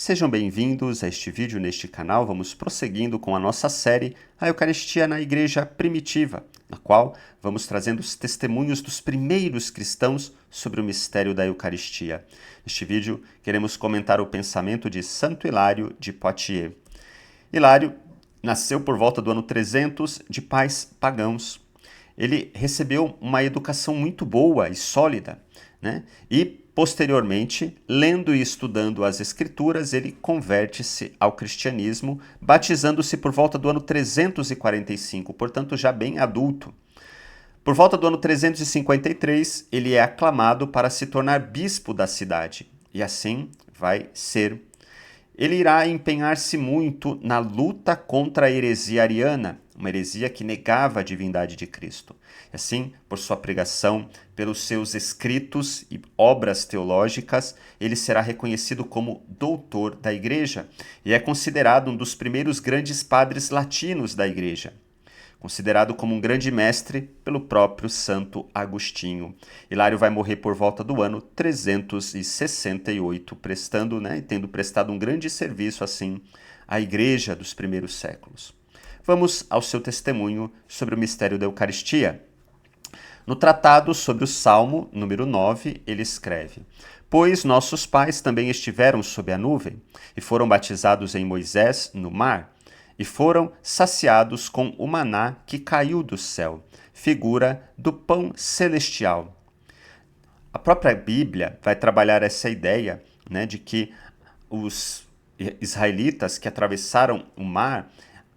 Sejam bem-vindos a este vídeo neste canal. Vamos prosseguindo com a nossa série A Eucaristia na Igreja Primitiva, na qual vamos trazendo os testemunhos dos primeiros cristãos sobre o mistério da Eucaristia. Neste vídeo, queremos comentar o pensamento de Santo Hilário de Poitiers. Hilário nasceu por volta do ano 300 de pais pagãos. Ele recebeu uma educação muito boa e sólida, né? E, posteriormente, lendo e estudando as Escrituras, ele converte-se ao cristianismo, batizando-se por volta do ano 345, portanto já bem adulto. Por volta do ano 353, ele é aclamado para se tornar bispo da cidade, e assim vai ser. Ele irá empenhar-se muito na luta contra a heresia ariana, uma heresia que negava a divindade de Cristo. E assim, por sua pregação, pelos seus escritos e obras teológicas, ele será reconhecido como doutor da Igreja e é considerado um dos primeiros grandes padres latinos da Igreja. Considerado como um grande mestre pelo próprio Santo Agostinho. Hilário vai morrer por volta do ano 368, tendo prestado um grande serviço, assim, à Igreja dos primeiros séculos. Vamos ao seu testemunho sobre o mistério da Eucaristia. No tratado sobre o Salmo, número 9, ele escreve: Pois nossos pais também estiveram sob a nuvem, e foram batizados em Moisés no mar, e foram saciados com o maná que caiu do céu, figura do pão celestial. A própria Bíblia vai trabalhar essa ideia, né, de que os israelitas que atravessaram o mar,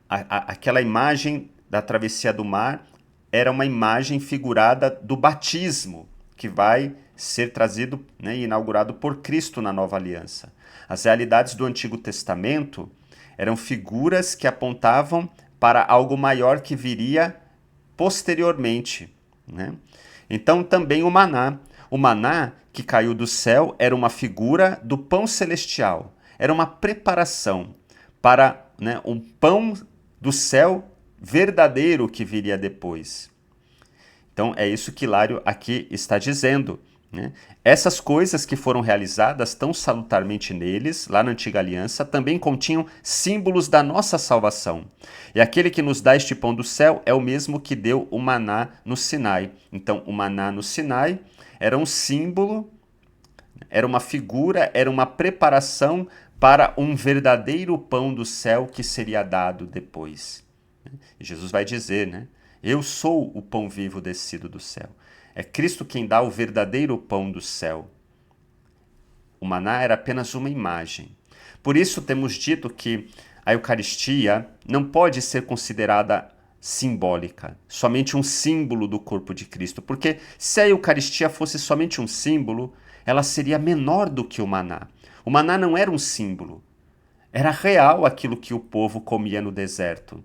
aquela imagem da travessia do mar era uma imagem figurada do batismo, que vai ser trazido, né, e inaugurado por Cristo na Nova Aliança. As realidades do Antigo Testamento eram figuras que apontavam para algo maior que viria posteriormente, né? Então também o maná. O maná que caiu do céu era uma figura do pão celestial. Era uma preparação para, né, um pão do céu verdadeiro que viria depois. Então é isso que Hilário aqui está dizendo, né? Essas coisas que foram realizadas tão salutarmente neles, lá na Antiga Aliança, também continham símbolos da nossa salvação. E aquele que nos dá este pão do céu é o mesmo que deu o maná no Sinai. Então, o maná no Sinai era um símbolo, era uma figura, era uma preparação para um verdadeiro pão do céu que seria dado depois. E Jesus vai dizer, né? Eu sou o pão vivo descido do céu. É Cristo quem dá o verdadeiro pão do céu. O maná era apenas uma imagem. Por isso temos dito que a Eucaristia não pode ser considerada simbólica, somente um símbolo do corpo de Cristo. Porque se a Eucaristia fosse somente um símbolo, ela seria menor do que o maná. O maná não era um símbolo. Era real aquilo que o povo comia no deserto.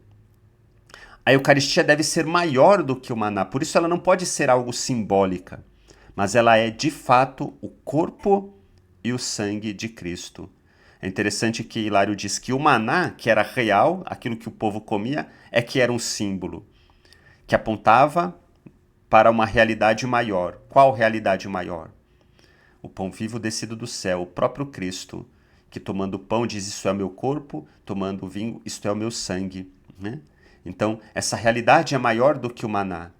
A Eucaristia deve ser maior do que o maná, por isso ela não pode ser algo simbólica, mas ela é de fato o corpo e o sangue de Cristo. É interessante que Hilário diz que o maná, que era real, aquilo que o povo comia, é que era um símbolo, que apontava para uma realidade maior. Qual realidade maior? O pão vivo descido do céu, o próprio Cristo, que tomando o pão diz: Isto é o meu corpo, tomando o vinho, isto é o meu sangue, né? Então, essa realidade é maior do que o maná.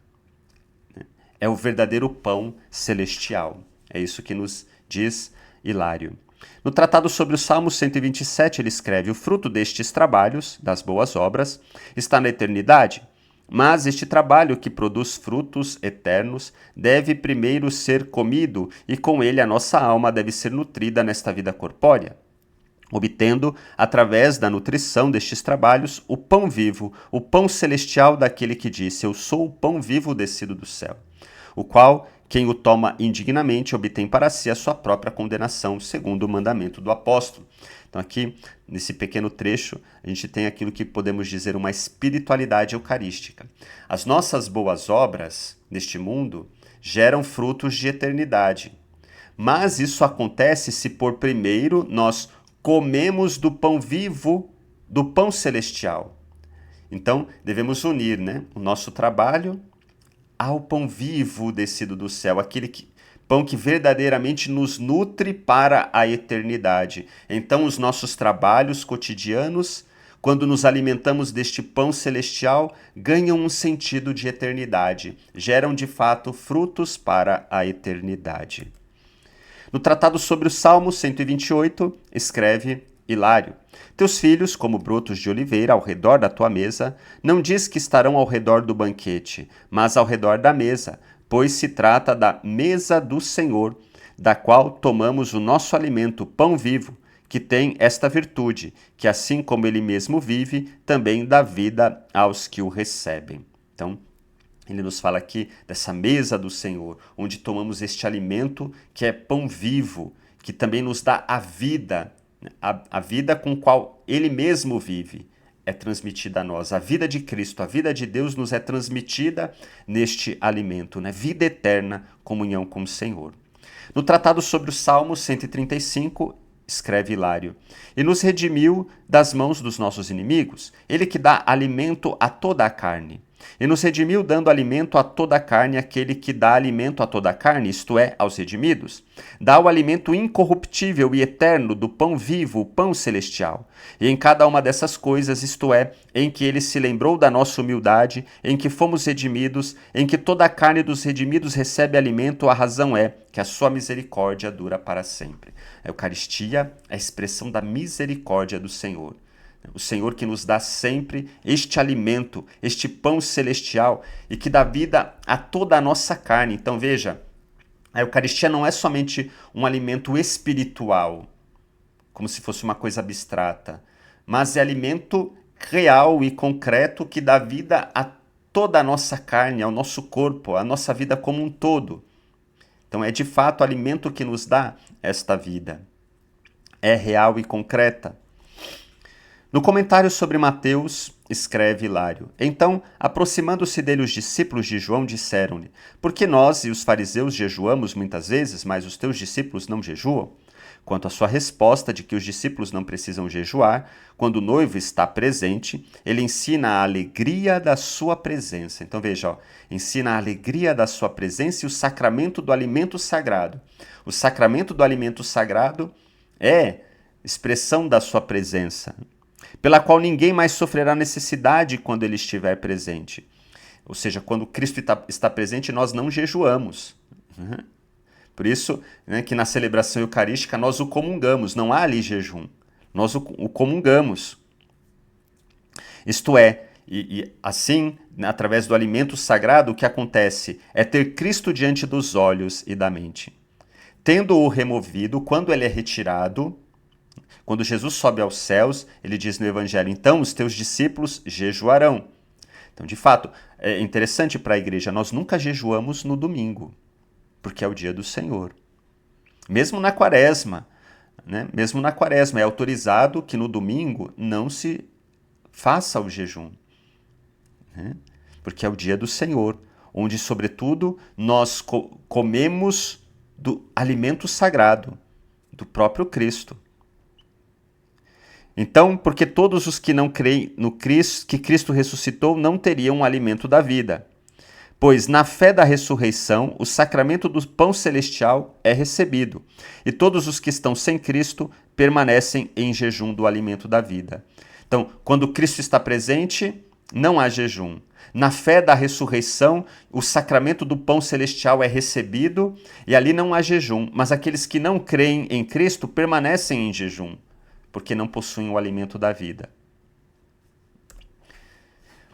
É o verdadeiro pão celestial. É isso que nos diz Hilário. No Tratado sobre o Salmo 127, ele escreve: O fruto destes trabalhos, das boas obras, está na eternidade, mas este trabalho que produz frutos eternos deve primeiro ser comido, e com ele a nossa alma deve ser nutrida nesta vida corpórea, obtendo, através da nutrição destes trabalhos, o pão vivo, o pão celestial daquele que disse: Eu sou o pão vivo descido do céu, o qual, quem o toma indignamente, obtém para si a sua própria condenação, segundo o mandamento do apóstolo. Então aqui, nesse pequeno trecho, a gente tem aquilo que podemos dizer uma espiritualidade eucarística. As nossas boas obras, neste mundo, geram frutos de eternidade. Mas isso acontece se por primeiro nós comemos do pão vivo, do pão celestial. Então, devemos unir, né, o nosso trabalho ao pão vivo descido do céu, pão que verdadeiramente nos nutre para a eternidade. Então, os nossos trabalhos cotidianos, quando nos alimentamos deste pão celestial, ganham um sentido de eternidade, geram de fato frutos para a eternidade. No Tratado sobre o Salmo 128, escreve Hilário: teus filhos, como brotos de oliveira ao redor da tua mesa, não diz que estarão ao redor do banquete, mas ao redor da mesa, pois se trata da mesa do Senhor, da qual tomamos o nosso alimento, pão vivo, que tem esta virtude, que assim como ele mesmo vive, também dá vida aos que o recebem. Então, ele nos fala aqui dessa mesa do Senhor, onde tomamos este alimento que é pão vivo, que também nos dá a vida com qual ele mesmo vive, é transmitida a nós. A vida de Cristo, a vida de Deus nos é transmitida neste alimento, né? Vida eterna, comunhão com o Senhor. No Tratado sobre o Salmo 135, escreve Hilário: e nos redimiu das mãos dos nossos inimigos, ele que dá alimento a toda a carne. E nos redimiu dando alimento a toda a carne, aquele que dá alimento a toda a carne, isto é, aos redimidos. Dá o alimento incorruptível e eterno do pão vivo, o pão celestial. E em cada uma dessas coisas, isto é, em que ele se lembrou da nossa humildade, em que fomos redimidos, em que toda a carne dos redimidos recebe alimento, a razão é que a sua misericórdia dura para sempre. A Eucaristia é a expressão da misericórdia do Senhor. O Senhor que nos dá sempre este alimento, este pão celestial e que dá vida a toda a nossa carne. Então veja, a Eucaristia não é somente um alimento espiritual, como se fosse uma coisa abstrata, mas é alimento real e concreto que dá vida a toda a nossa carne, ao nosso corpo, à nossa vida como um todo. Então é de fato o alimento que nos dá esta vida. É real e concreta. No comentário sobre Mateus, escreve Hilário: então, aproximando-se dele os discípulos de João, disseram-lhe: por que nós e os fariseus jejuamos muitas vezes, mas os teus discípulos não jejuam? Quanto à sua resposta de que os discípulos não precisam jejuar, quando o noivo está presente, ele ensina a alegria da sua presença. Então veja, ensina a alegria da sua presença e o sacramento do alimento sagrado. O sacramento do alimento sagrado é expressão da sua presença, pela qual ninguém mais sofrerá necessidade quando ele estiver presente. Ou seja, quando Cristo está presente, nós não jejuamos. Por isso, né, que na celebração eucarística nós o comungamos, não há ali jejum. Nós o comungamos. Isto é, e assim, através do alimento sagrado, o que acontece é ter Cristo diante dos olhos e da mente. Tendo-o removido, quando ele é retirado, quando Jesus sobe aos céus, ele diz no Evangelho: então os teus discípulos jejuarão. Então, de fato, é interessante para a igreja, nós nunca jejuamos no domingo, porque é o dia do Senhor. Mesmo na quaresma, né? Mesmo na quaresma, é autorizado que no domingo não se faça o jejum, né? Porque é o dia do Senhor, onde, sobretudo, nós comemos do alimento sagrado, do próprio Cristo. Então, porque todos os que não creem no Cristo, que Cristo ressuscitou, não teriam o alimento da vida. Pois na fé da ressurreição, o sacramento do pão celestial é recebido, e todos os que estão sem Cristo permanecem em jejum do alimento da vida. Então, quando Cristo está presente, não há jejum. Na fé da ressurreição, o sacramento do pão celestial é recebido, e ali não há jejum, mas aqueles que não creem em Cristo permanecem em jejum, porque não possuem o alimento da vida.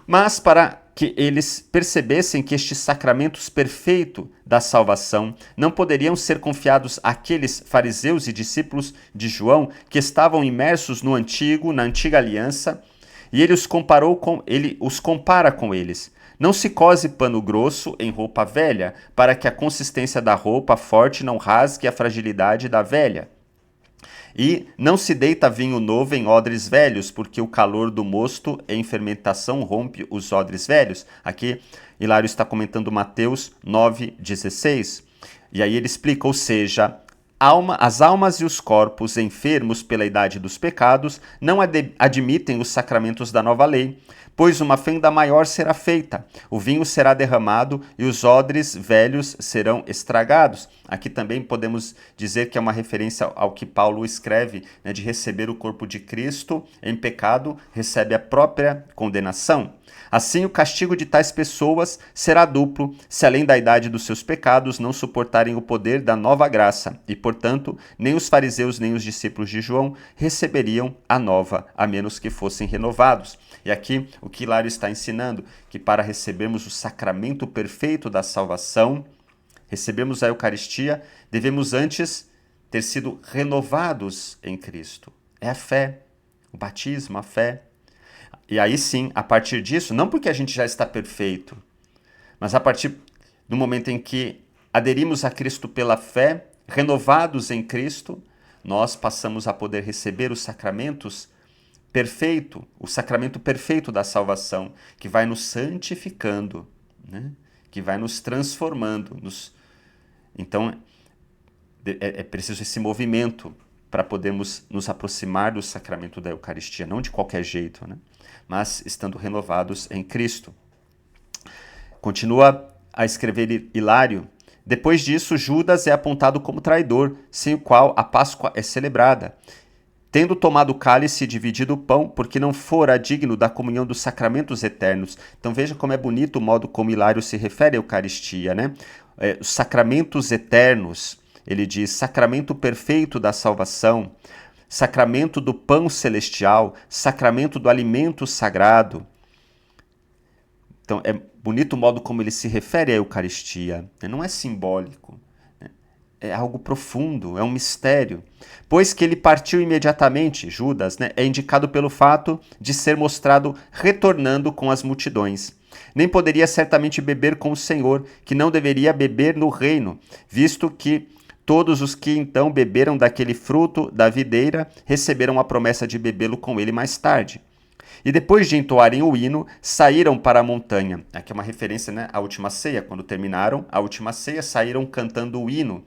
Mas para que eles percebessem que estes sacramentos perfeitos da salvação não poderiam ser confiados àqueles fariseus e discípulos de João que estavam imersos na antiga aliança, e ele os compara com eles. Não se cose pano grosso em roupa velha, para que a consistência da roupa forte não rasgue a fragilidade da velha. E não se deita vinho novo em odres velhos, porque o calor do mosto em fermentação rompe os odres velhos. Aqui, Hilário está comentando Mateus 9,16. E aí ele explica, ou seja, as almas e os corpos enfermos pela idade dos pecados não admitem os sacramentos da nova lei, pois uma fenda maior será feita, o vinho será derramado e os odres velhos serão estragados. Aqui também podemos dizer que é uma referência ao que Paulo escreve, né, de receber o corpo de Cristo em pecado, recebe a própria condenação. Assim, o castigo de tais pessoas será duplo, se além da idade dos seus pecados não suportarem o poder da nova graça, e, portanto, nem os fariseus nem os discípulos de João receberiam a nova, a menos que fossem renovados. E aqui o que Hilário está ensinando, que para recebermos o sacramento perfeito da salvação, recebemos a Eucaristia, devemos antes ter sido renovados em Cristo. É a fé, o batismo, a fé. E aí sim, a partir disso, não porque a gente já está perfeito, mas a partir do momento em que aderimos a Cristo pela fé, renovados em Cristo, nós passamos a poder receber os sacramentos perfeito, o sacramento perfeito da salvação, que vai nos santificando, né? Que vai nos transformando. Então, é preciso esse movimento para podermos nos aproximar do sacramento da Eucaristia, não de qualquer jeito, né? Mas estando renovados em Cristo. Continua a escrever Hilário. Depois disso, Judas é apontado como traidor, sem o qual a Páscoa é celebrada. Tendo tomado o cálice e dividido o pão, porque não fora digno da comunhão dos sacramentos eternos. Então veja como é bonito o modo como Hilário se refere à Eucaristia, né? Os sacramentos eternos, ele diz, sacramento perfeito da salvação, sacramento do pão celestial, sacramento do alimento sagrado. Então é bonito o modo como ele se refere à Eucaristia, né? Não é simbólico, né? É algo profundo, é um mistério. Pois que ele partiu imediatamente, Judas, né, é indicado pelo fato de ser mostrado retornando com as multidões. Nem poderia certamente beber com o Senhor, que não deveria beber no reino, visto que todos os que então beberam daquele fruto da videira receberam a promessa de bebê-lo com ele mais tarde. E depois de entoarem o hino, saíram para a montanha. Aqui é uma referência, né, à última ceia. Quando terminaram a última ceia, saíram cantando o hino.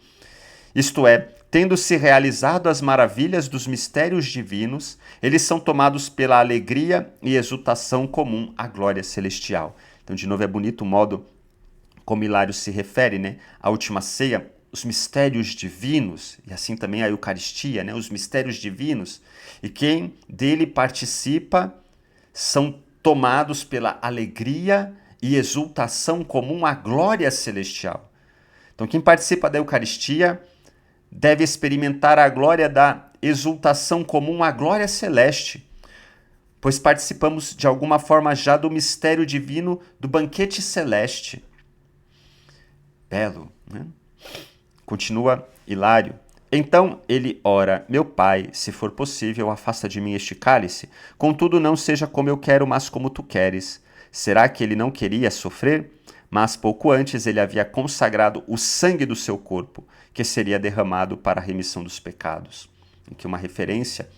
Isto é, tendo-se realizado as maravilhas dos mistérios divinos, eles são tomados pela alegria e exultação comum à glória celestial. Então, de novo, é bonito o modo como Hilário se refere, né, à última ceia, os mistérios divinos, e assim também a Eucaristia, né, os mistérios divinos, e quem dele participa são tomados pela alegria e exultação comum à glória celestial. Então, quem participa da Eucaristia deve experimentar a glória da exultação comum à glória celeste, pois participamos de alguma forma já do mistério divino do banquete celeste. Belo, né? Continua Hilário. Então ele ora, meu Pai, se for possível, afasta de mim este cálice, contudo não seja como eu quero, mas como tu queres. Será que ele não queria sofrer? Mas pouco antes ele havia consagrado o sangue do seu corpo, que seria derramado para a remissão dos pecados. Aqui uma referência,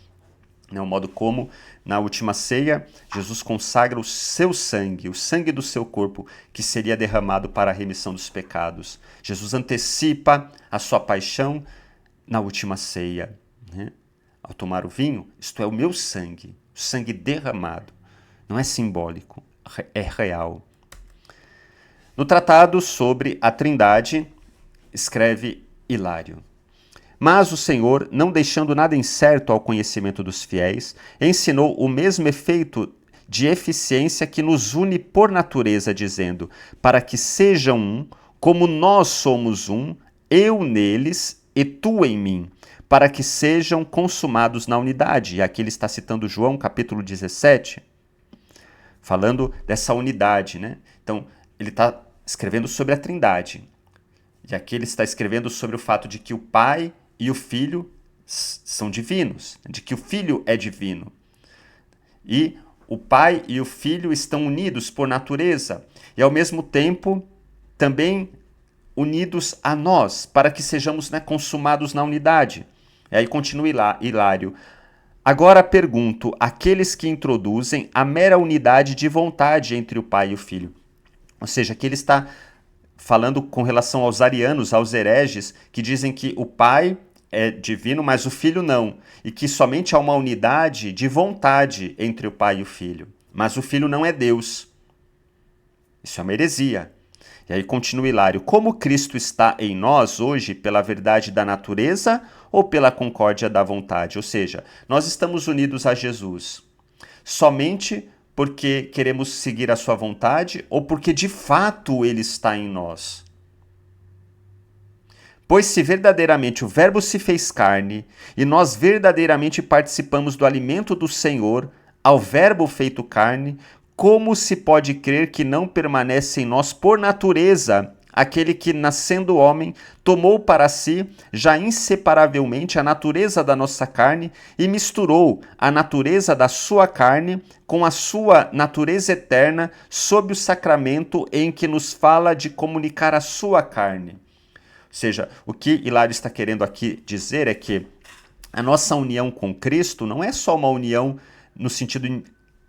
né, o modo como, na última ceia, Jesus consagra o sangue do seu corpo, que seria derramado para a remissão dos pecados. Jesus antecipa a sua paixão na última ceia, né? Ao tomar o vinho, isto é o meu sangue, o sangue derramado. Não é simbólico, é real. No tratado sobre a Trindade, escreve Hilário. Mas o Senhor, não deixando nada incerto ao conhecimento dos fiéis, ensinou o mesmo efeito de eficiência que nos une por natureza, dizendo, para que sejam um, como nós somos um, eu neles e tu em mim, para que sejam consumados na unidade. E aqui ele está citando João, capítulo 17, falando dessa unidade, né? Então, ele está escrevendo sobre a Trindade. E aqui ele está escrevendo sobre o fato de que o Pai e o Filho são divinos, de que o Filho é divino. E o Pai e o Filho estão unidos por natureza e, ao mesmo tempo, também unidos a nós, para que sejamos, né, consumados na unidade. E aí continua Hilário. Agora pergunto àqueles que introduzem a mera unidade de vontade entre o Pai e o Filho. Ou seja, aqui ele está falando com relação aos arianos, aos hereges, que dizem que o Pai é divino, mas o Filho não, e que somente há uma unidade de vontade entre o Pai e o Filho. Mas o Filho não é Deus. Isso é uma heresia. E aí continua Hilário: como Cristo está em nós hoje pela verdade da natureza ou pela concórdia da vontade? Ou seja, nós estamos unidos a Jesus somente porque queremos seguir a sua vontade ou porque de fato ele está em nós? Pois se verdadeiramente o Verbo se fez carne e nós verdadeiramente participamos do alimento do Senhor, ao Verbo feito carne, como se pode crer que não permanece em nós por natureza aquele que, nascendo homem, tomou para si, já inseparavelmente, a natureza da nossa carne e misturou a natureza da sua carne com a sua natureza eterna sob o sacramento em que nos fala de comunicar a sua carne? Ou seja, o que Hilário está querendo aqui dizer é que a nossa união com Cristo não é só uma união no sentido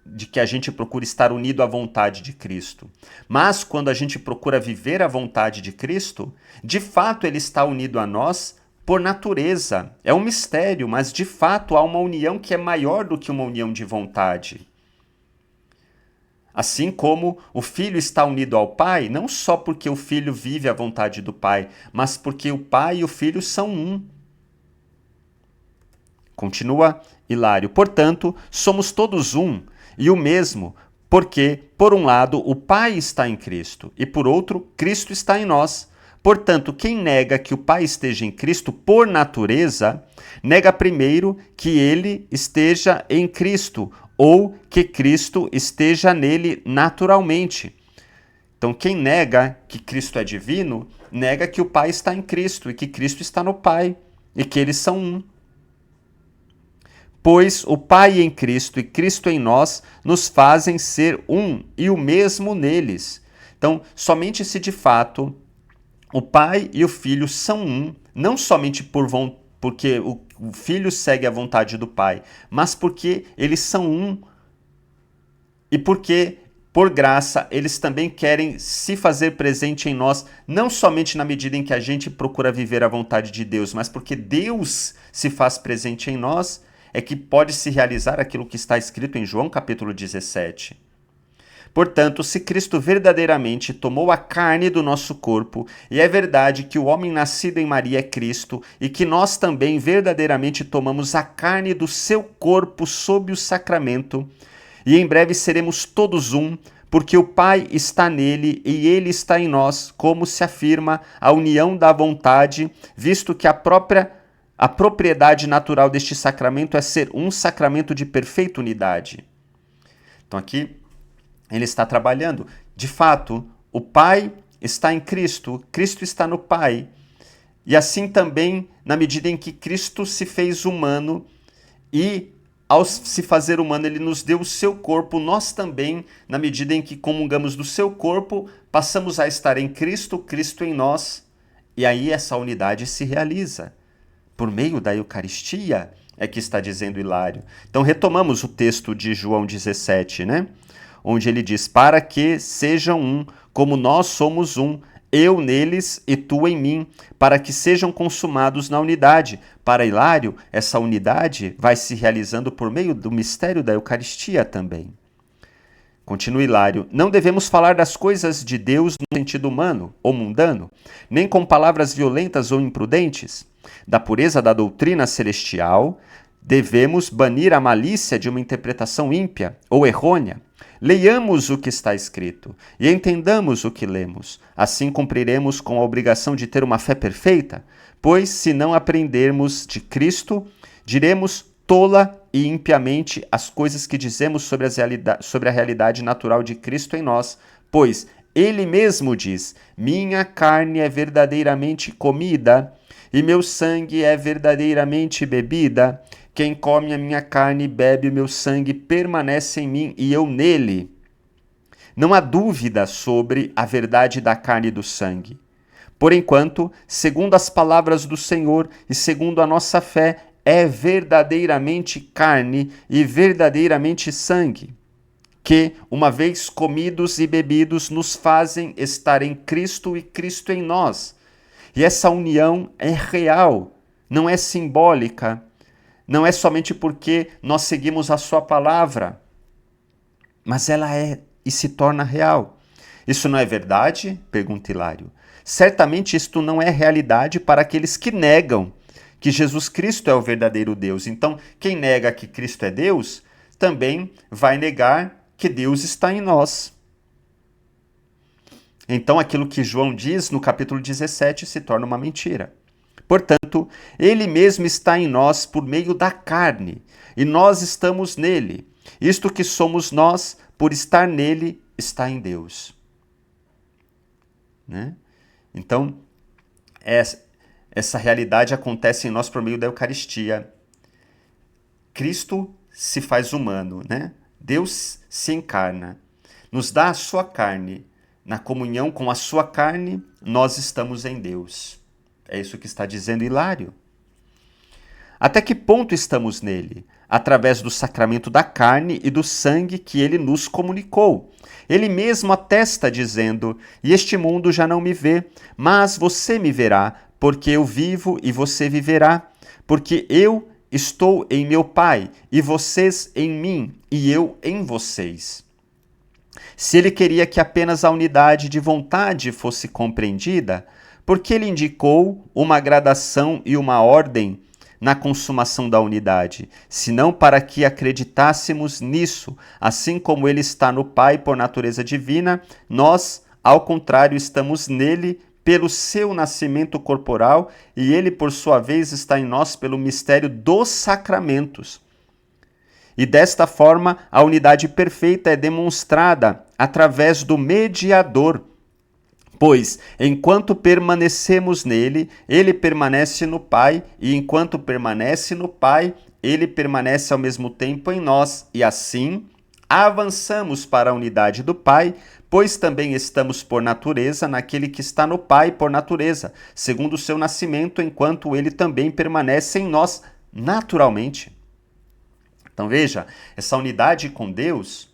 de que a gente procura estar unido à vontade de Cristo, mas quando a gente procura viver a vontade de Cristo, de fato ele está unido a nós por natureza. É um mistério, mas de fato há uma união que é maior do que uma união de vontade. Assim como o Filho está unido ao Pai, não só porque o Filho vive a vontade do Pai, mas porque o Pai e o Filho são um. Continua Hilário: portanto, somos todos um e o mesmo, porque, por um lado, o Pai está em Cristo e, por outro, Cristo está em nós. Portanto, quem nega que o Pai esteja em Cristo por natureza, nega primeiro que ele esteja em Cristo ou que Cristo esteja nele naturalmente. Então, quem nega que Cristo é divino, nega que o Pai está em Cristo e que Cristo está no Pai e que eles são um. Pois o Pai em Cristo e Cristo em nós nos fazem ser um e o mesmo neles. Então, somente se de fato o Pai e o Filho são um, não somente porque o Filho segue a vontade do Pai, mas porque eles são um e porque, por graça, eles também querem se fazer presente em nós, não somente na medida em que a gente procura viver a vontade de Deus, mas porque Deus se faz presente em nós, é que pode se realizar aquilo que está escrito em João capítulo 17. Portanto, se Cristo verdadeiramente tomou a carne do nosso corpo, e é verdade que o homem nascido em Maria é Cristo, e que nós também verdadeiramente tomamos a carne do seu corpo sob o sacramento, e em breve seremos todos um, porque o Pai está nele e ele está em nós, como se afirma a união da vontade, visto que a propriedade natural deste sacramento é ser um sacramento de perfeita unidade. Então aqui ele está trabalhando. De fato, o Pai está em Cristo, Cristo está no Pai. E assim também, na medida em que Cristo se fez humano e, ao se fazer humano, ele nos deu o seu corpo, nós também, na medida em que comungamos do seu corpo, passamos a estar em Cristo, Cristo em nós. E aí essa unidade se realiza. Por meio da Eucaristia, é que está dizendo Hilário. Então retomamos o texto de João 17, né? Onde ele diz: para que sejam um, como nós somos um, eu neles e tu em mim, para que sejam consumados na unidade. Para Hilário, essa unidade vai se realizando por meio do mistério da Eucaristia também. Continua Hilário: não devemos falar das coisas de Deus no sentido humano ou mundano, nem com palavras violentas ou imprudentes. Da pureza da doutrina celestial, devemos banir a malícia de uma interpretação ímpia ou errônea. Leiamos o que está escrito e entendamos o que lemos. Assim cumpriremos com a obrigação de ter uma fé perfeita, pois se não aprendermos de Cristo, diremos tola e impiamente as coisas que dizemos sobre a realidade natural de Cristo em nós, pois ele mesmo diz: minha carne é verdadeiramente comida e meu sangue é verdadeiramente bebida. Quem come a minha carne e bebe o meu sangue permanece em mim e eu nele. Não há dúvida sobre a verdade da carne e do sangue. Por enquanto, segundo as palavras do Senhor e segundo a nossa fé, é verdadeiramente carne e verdadeiramente sangue, que, uma vez comidos e bebidos, nos fazem estar em Cristo e Cristo em nós. E essa união é real, não é simbólica, não é somente porque nós seguimos a sua palavra, mas ela é e se torna real. Isso não é verdade? Pergunta Hilário. Certamente isto não é realidade para aqueles que negam que Jesus Cristo é o verdadeiro Deus. Então, quem nega que Cristo é Deus, também vai negar que Deus está em nós. Então, aquilo que João diz no capítulo 17 se torna uma mentira. Portanto, ele mesmo está em nós por meio da carne, e nós estamos nele. Isto que somos nós, por estar nele, está em Deus. Né? Então, essa realidade acontece em nós por meio da Eucaristia. Cristo se faz humano, né? Deus se encarna, nos dá a sua carne. Na comunhão com a sua carne, nós estamos em Deus. É isso que está dizendo Hilário. Até que ponto estamos nele? Através do sacramento da carne e do sangue que ele nos comunicou. Ele mesmo atesta dizendo: "E este mundo já não me vê, mas você me verá, porque eu vivo e você viverá, porque eu estou em meu Pai, e vocês em mim, e eu em vocês." Se ele queria que apenas a unidade de vontade fosse compreendida, por que ele indicou uma gradação e uma ordem na consumação da unidade, senão para que acreditássemos nisso, assim como ele está no Pai por natureza divina, nós, ao contrário, estamos nele pelo seu nascimento corporal e ele, por sua vez, está em nós pelo mistério dos sacramentos. E desta forma, a unidade perfeita é demonstrada através do mediador, pois, enquanto permanecemos nele, ele permanece no Pai, e enquanto permanece no Pai, ele permanece ao mesmo tempo em nós, e assim avançamos para a unidade do Pai, pois também estamos por natureza naquele que está no Pai por natureza, segundo o seu nascimento, enquanto ele também permanece em nós naturalmente. Então veja, essa unidade com Deus,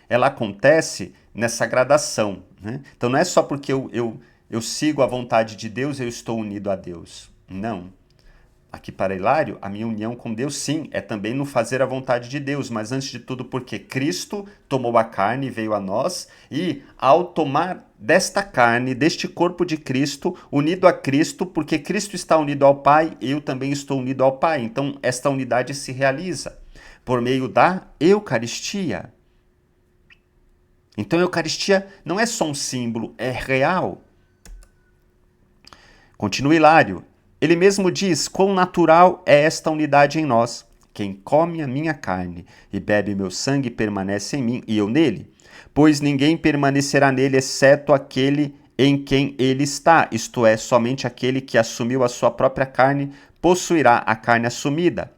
ela acontece nessa gradação. Né? Então não é só porque eu sigo a vontade de Deus, eu estou unido a Deus. Não. Aqui para Hilário, a minha união com Deus, sim, é também no fazer a vontade de Deus, mas antes de tudo porque Cristo tomou a carne e veio a nós, e ao tomar desta carne, deste corpo de Cristo, unido a Cristo, porque Cristo está unido ao Pai, eu também estou unido ao Pai. Então esta unidade se realiza por meio da Eucaristia. Então a Eucaristia não é só um símbolo, é real. Continua Hilário. Ele mesmo diz: quão natural é esta unidade em nós. Quem come a minha carne e bebe meu sangue permanece em mim e eu nele. Pois ninguém permanecerá nele exceto aquele em quem ele está, isto é, somente aquele que assumiu a sua própria carne possuirá a carne assumida.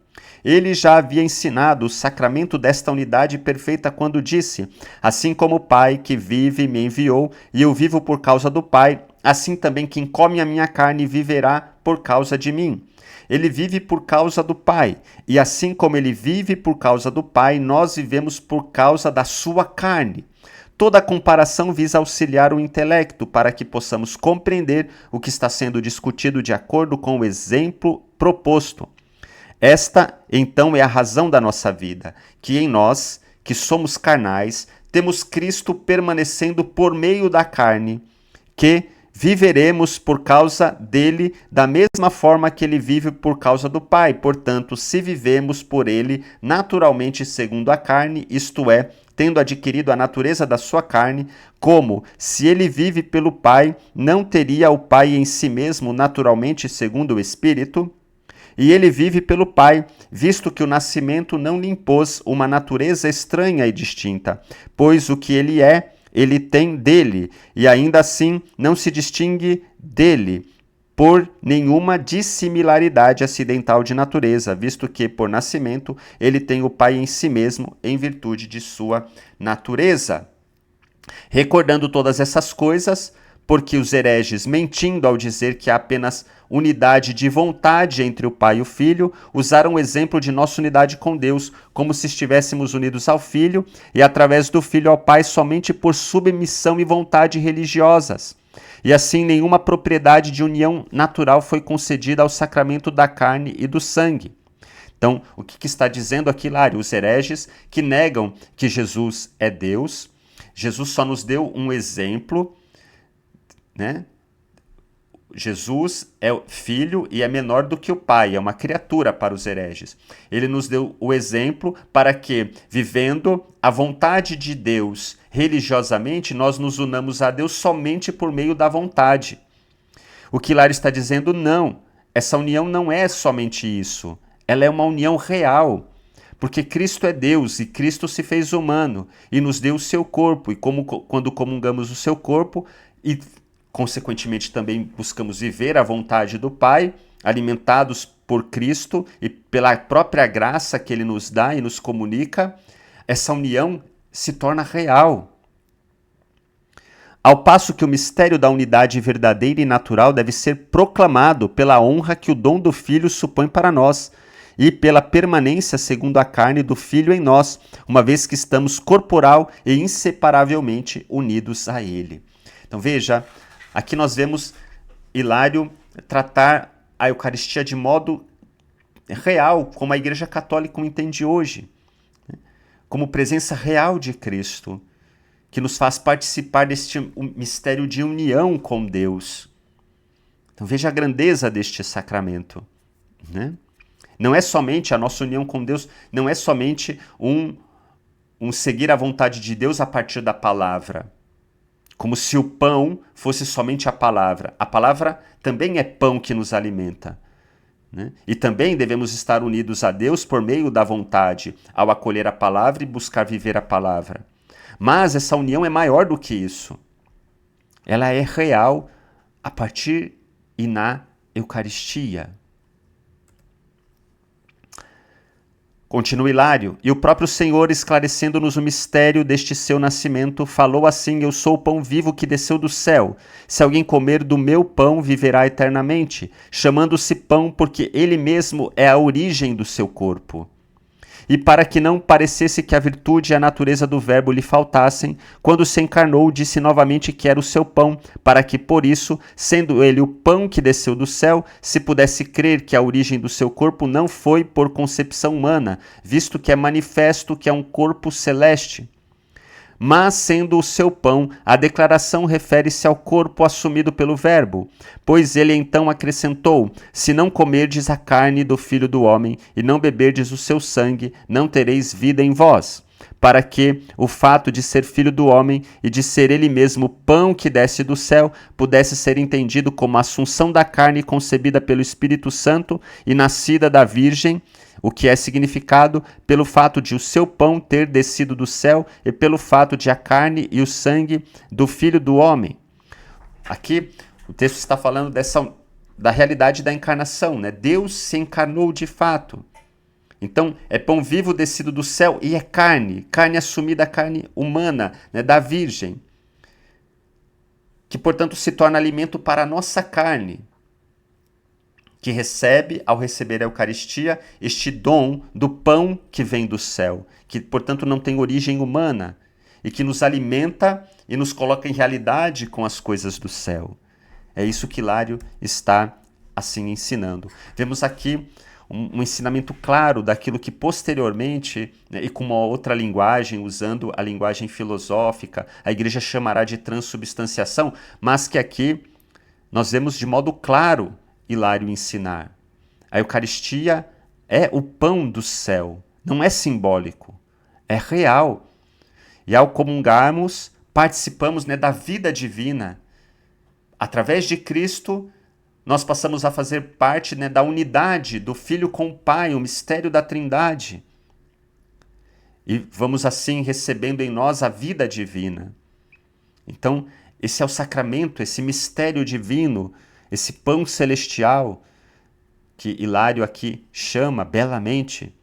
Ele já havia ensinado o sacramento desta unidade perfeita quando disse: assim como o Pai que vive me enviou, e eu vivo por causa do Pai, assim também quem come a minha carne viverá por causa de mim. Ele vive por causa do Pai, e assim como ele vive por causa do Pai, nós vivemos por causa da sua carne. Toda a comparação visa auxiliar o intelecto para que possamos compreender o que está sendo discutido de acordo com o exemplo proposto. Esta, então, é a razão da nossa vida, que em nós, que somos carnais, temos Cristo permanecendo por meio da carne, que viveremos por causa dele da mesma forma que ele vive por causa do Pai. Portanto, se vivemos por ele naturalmente segundo a carne, isto é, tendo adquirido a natureza da sua carne, como, se ele vive pelo Pai, não teria o Pai em si mesmo naturalmente segundo o Espírito? E ele vive pelo Pai, visto que o nascimento não lhe impôs uma natureza estranha e distinta, pois o que ele é, ele tem dele, e ainda assim não se distingue dele por nenhuma dissimilaridade acidental de natureza, visto que, por nascimento, ele tem o Pai em si mesmo, em virtude de sua natureza. Recordando todas essas coisas, porque os hereges, mentindo ao dizer que há apenas unidade de vontade entre o Pai e o Filho, usaram o exemplo de nossa unidade com Deus, como se estivéssemos unidos ao Filho e através do Filho ao Pai somente por submissão e vontade religiosas. E assim nenhuma propriedade de união natural foi concedida ao sacramento da carne e do sangue. Então, o que está dizendo aqui, Hilário? Os hereges que negam que Jesus é Deus, Jesus só nos deu um exemplo, né? Jesus é filho e é menor do que o pai, é uma criatura para os hereges. Ele nos deu o exemplo para que, vivendo a vontade de Deus religiosamente, nós nos unamos a Deus somente por meio da vontade. O que Hilário está dizendo, não. Essa união não é somente isso. Ela é uma união real. Porque Cristo é Deus e Cristo se fez humano e nos deu o seu corpo. E quando comungamos o seu corpo e consequentemente também buscamos viver a vontade do Pai, alimentados por Cristo e pela própria graça que Ele nos dá e nos comunica, essa união se torna real. Ao passo que o mistério da unidade verdadeira e natural deve ser proclamado pela honra que o dom do Filho supõe para nós, e pela permanência segundo a carne do Filho em nós, uma vez que estamos corporal e inseparavelmente unidos a Ele. Então veja, aqui nós vemos Hilário tratar a Eucaristia de modo real, como a Igreja Católica o entende hoje, como presença real de Cristo, que nos faz participar deste mistério de união com Deus. Então veja a grandeza deste sacramento, né? Não é somente a nossa união com Deus, não é somente um seguir a vontade de Deus a partir da palavra, como se o pão fosse somente a palavra. A palavra também é pão que nos alimenta, né? E também devemos estar unidos a Deus por meio da vontade, ao acolher a palavra e buscar viver a palavra. Mas essa união é maior do que isso. Ela é real a partir e na Eucaristia. Continua Hilário, e o próprio Senhor, esclarecendo-nos o mistério deste seu nascimento, falou assim: eu sou o pão vivo que desceu do céu. Se alguém comer do meu pão, viverá eternamente, chamando-se pão porque ele mesmo é a origem do seu corpo. E para que não parecesse que a virtude e a natureza do Verbo lhe faltassem, quando se encarnou, disse novamente que era o seu pão, para que, por isso, sendo ele o pão que desceu do céu, se pudesse crer que a origem do seu corpo não foi por concepção humana, visto que é manifesto que é um corpo celeste. Mas, sendo o seu pão, a declaração refere-se ao corpo assumido pelo Verbo, pois ele então acrescentou: se não comerdes a carne do Filho do Homem e não beberdes o seu sangue, não tereis vida em vós. Para que o fato de ser Filho do Homem e de ser ele mesmo o pão que desce do céu pudesse ser entendido como a assunção da carne concebida pelo Espírito Santo e nascida da Virgem, o que é significado pelo fato de o seu pão ter descido do céu e pelo fato de a carne e o sangue do Filho do Homem. Aqui o texto está falando da realidade da encarnação, né? Deus se encarnou de fato. Então é pão vivo descido do céu e é carne assumida, carne humana, né, da Virgem, que portanto se torna alimento para a nossa carne, que recebe, ao receber a Eucaristia, este dom do pão que vem do céu, que, portanto, não tem origem humana e que nos alimenta e nos coloca em realidade com as coisas do céu. É isso que Hilário está, assim, ensinando. Vemos aqui um ensinamento claro daquilo que posteriormente, né, e com uma outra linguagem, usando a linguagem filosófica, a Igreja chamará de transubstanciação, mas que aqui nós vemos de modo claro Hilário ensinar. A Eucaristia é o pão do céu, não é simbólico, é real. E ao comungarmos, participamos, né, da vida divina. Através de Cristo, nós passamos a fazer parte, né, da unidade do Filho com o Pai, o mistério da Trindade. E vamos assim recebendo em nós a vida divina. Então, esse é o sacramento, esse mistério divino, esse pão celestial que Hilário aqui chama belamente,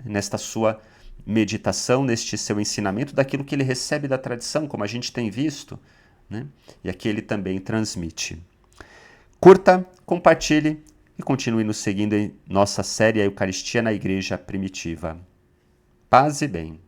nesta sua meditação, neste seu ensinamento, daquilo que ele recebe da tradição, como a gente tem visto, né? E aqui ele também transmite. Curta, compartilhe e continue nos seguindo em nossa série A Eucaristia na Igreja Primitiva. Paz e bem.